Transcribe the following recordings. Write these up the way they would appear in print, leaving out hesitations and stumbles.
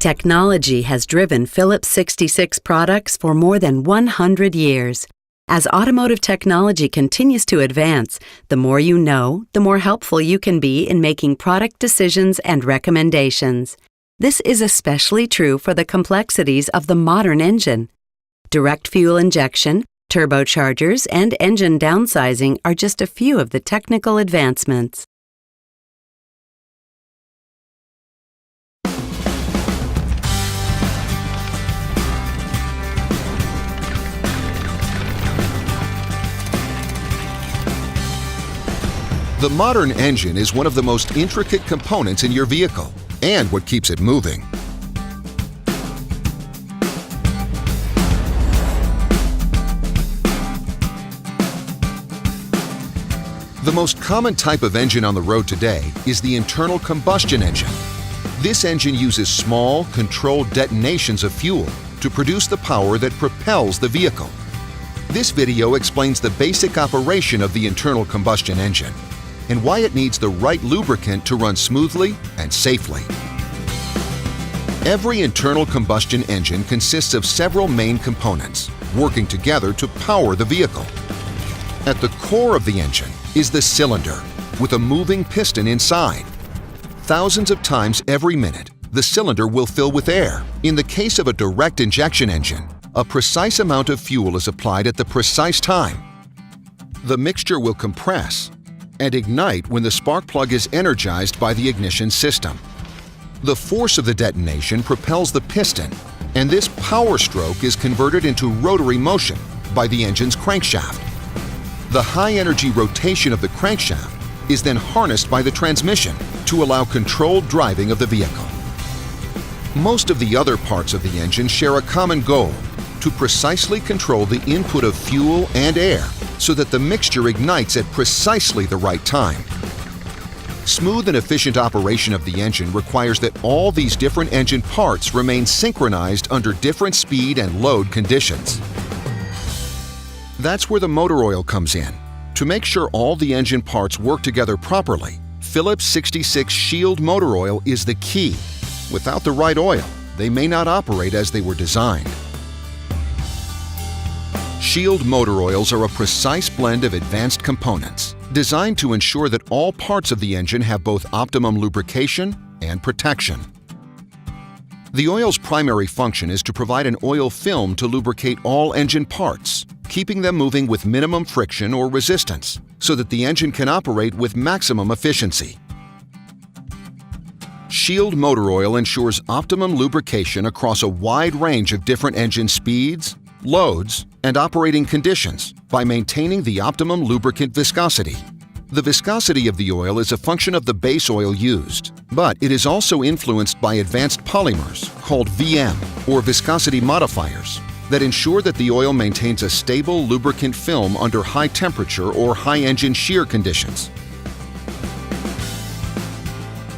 Technology has driven Phillips 66 products for more than 100 years. As automotive technology continues to advance, the more you know, the more helpful you can be in making product decisions and recommendations. This is especially true for the complexities of the modern engine. Direct fuel injection, turbochargers, and engine downsizing are just a few of the technical advancements. The modern engine is one of the most intricate components in your vehicle and what keeps it moving. The most common type of engine on the road today is the internal combustion engine. This engine uses small, controlled detonations of fuel to produce the power that propels the vehicle. This video explains the basic operation of the internal combustion engine and why it needs the right lubricant to run smoothly and safely. Every internal combustion engine consists of several main components working together to power the vehicle. At the core of the engine is the cylinder with a moving piston inside. Thousands of times every minute, the cylinder will fill with air. In the case of a direct injection engine, a precise amount of fuel is applied at the precise time. The mixture will compress and ignite when the spark plug is energized by the ignition system. The force of the detonation propels the piston, and this power stroke is converted into rotary motion by the engine's crankshaft. The high-energy rotation of the crankshaft is then harnessed by the transmission to allow controlled driving of the vehicle. Most of the other parts of the engine share a common goal: to precisely control the input of fuel and air so that the mixture ignites at precisely the right time. Smooth and efficient operation of the engine requires that all these different engine parts remain synchronized under different speed and load conditions. That's where the motor oil comes in. To make sure all the engine parts work together properly, Phillips 66 Shield motor oil is the key. Without the right oil, they may not operate as they were designed. Shield motor oils are a precise blend of advanced components designed to ensure that all parts of the engine have both optimum lubrication and protection. The oil's primary function is to provide an oil film to lubricate all engine parts, keeping them moving with minimum friction or resistance so that the engine can operate with maximum efficiency. Shield motor oil ensures optimum lubrication across a wide range of different engine speeds, loads, and operating conditions by maintaining the optimum lubricant viscosity. The viscosity of the oil is a function of the base oil used, but it is also influenced by advanced polymers called VM, or viscosity modifiers, that ensure that the oil maintains a stable lubricant film under high temperature or high engine shear conditions.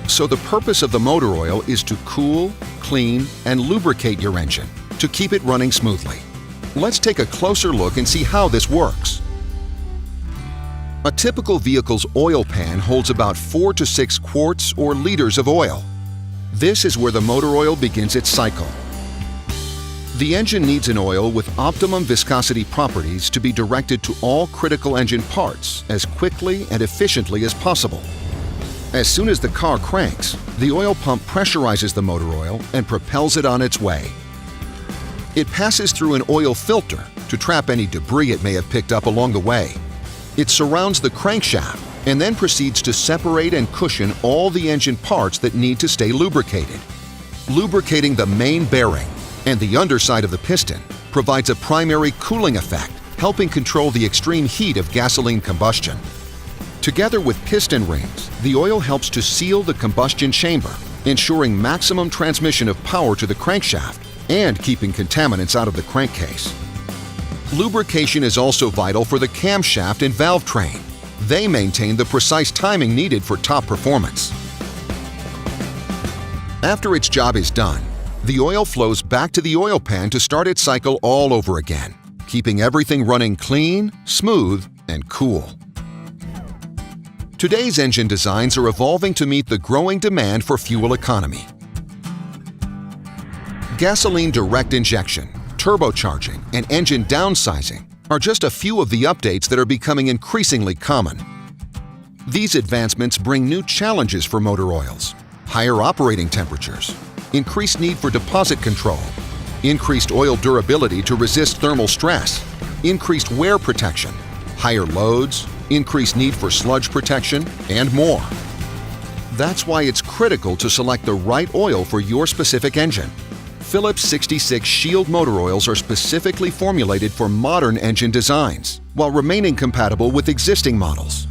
So the purpose of the motor oil is to cool, clean, and lubricate your engine to keep it running smoothly. Let's take a closer look and see how this works. A typical vehicle's oil pan holds about 4 to 6 quarts or liters of oil. This is where the motor oil begins its cycle. The engine needs an oil with optimum viscosity properties to be directed to all critical engine parts as quickly and efficiently as possible. As soon as the car cranks, the oil pump pressurizes the motor oil and propels it on its way. It passes through an oil filter to trap any debris it may have picked up along the way. It surrounds the crankshaft and then proceeds to separate and cushion all the engine parts that need to stay lubricated. Lubricating the main bearing and the underside of the piston provides a primary cooling effect, helping control the extreme heat of gasoline combustion. Together with piston rings, the oil helps to seal the combustion chamber, ensuring maximum transmission of power to the crankshaft and keeping contaminants out of the crankcase. Lubrication is also vital for the camshaft and valve train. They maintain the precise timing needed for top performance. After its job is done, the oil flows back to the oil pan to start its cycle all over again, keeping everything running clean, smooth, and cool. Today's engine designs are evolving to meet the growing demand for fuel economy. Gasoline direct injection, turbocharging, and engine downsizing are just a few of the updates that are becoming increasingly common. These advancements bring new challenges for motor oils: higher operating temperatures, increased need for deposit control, increased oil durability to resist thermal stress, increased wear protection, higher loads, increased need for sludge protection, and more. That's why it's critical to select the right oil for your specific engine. Phillips 66 Shield motor oils are specifically formulated for modern engine designs, while remaining compatible with existing models.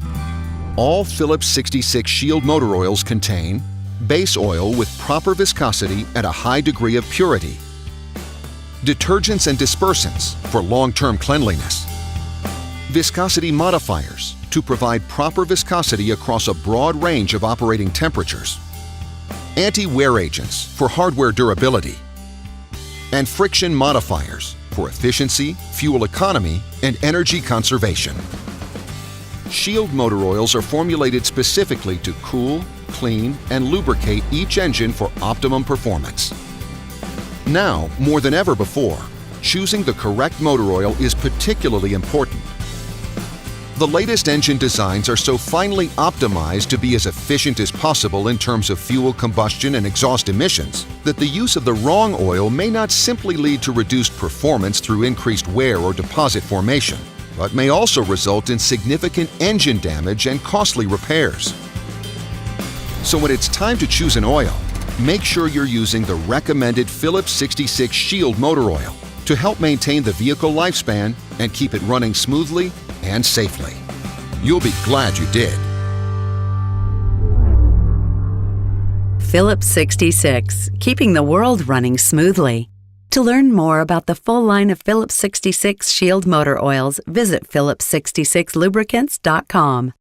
All Phillips 66 Shield motor oils contain base oil with proper viscosity at a high degree of purity, detergents and dispersants for long-term cleanliness, viscosity modifiers to provide proper viscosity across a broad range of operating temperatures, anti-wear agents for hardware durability, and friction modifiers for efficiency, fuel economy, and energy conservation. Shield motor oils are formulated specifically to cool, clean, and lubricate each engine for optimum performance. Now, more than ever before, choosing the correct motor oil is particularly important. The latest engine designs are so finely optimized to be as efficient as possible in terms of fuel combustion and exhaust emissions that the use of the wrong oil may not simply lead to reduced performance through increased wear or deposit formation, but may also result in significant engine damage and costly repairs. So when it's time to choose an oil, make sure you're using the recommended Phillips 66 Shield motor oil to help maintain the vehicle lifespan and keep it running smoothly and safely. You'll be glad you did. Phillips 66, keeping the world running smoothly. To learn more about the full line of Phillips 66 Shield motor oils, visit phillips66lubricants.com.